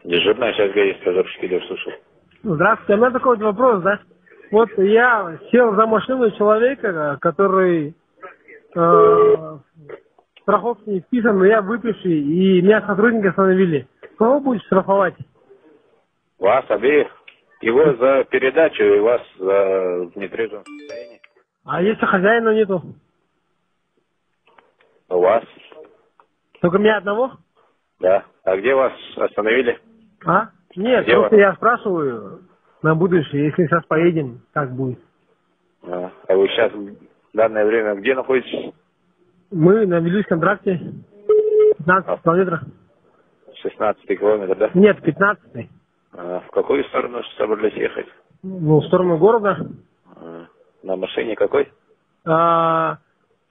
Дежурная сейчас говорит, стажерский идешь, слушай. Здравствуйте, у меня такой вот вопрос, да? Вот я сел за машину человека, который страховки не вписан, но я выпивший, и меня сотрудники остановили. Кого будет штрафовать? Вас обеих. Его за передачу и вас за нетрезвом состоянии. А если хозяина нету? У вас? Только меня одного? Да. А где вас остановили? А? Нет, Где просто вас? я спрашиваю на будущее, если сейчас поедем, как будет? А вы сейчас в данное время где находитесь? Мы на Вилюйском тракте, 15 километров. 16-й километр, да? Нет, 15-й. А в какую сторону собрались ехать? Ну, в сторону города. На машине какой? Toyota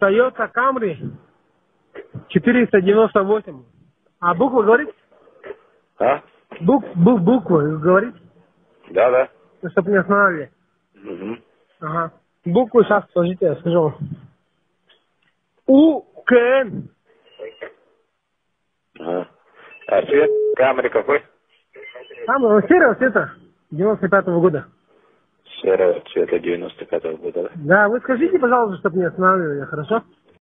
Camry 498. А букву говорить? А? Букву говорить? Да, да. Чтобы не останавливали. Угу. Ага. Букву сейчас, подождите, я скажу. УКН. Ага. А цвет камеры какой? Там серого цвета 95-го года. Серого цвета 95-го года, да? Да, вы скажите, пожалуйста, чтобы не останавливали, хорошо?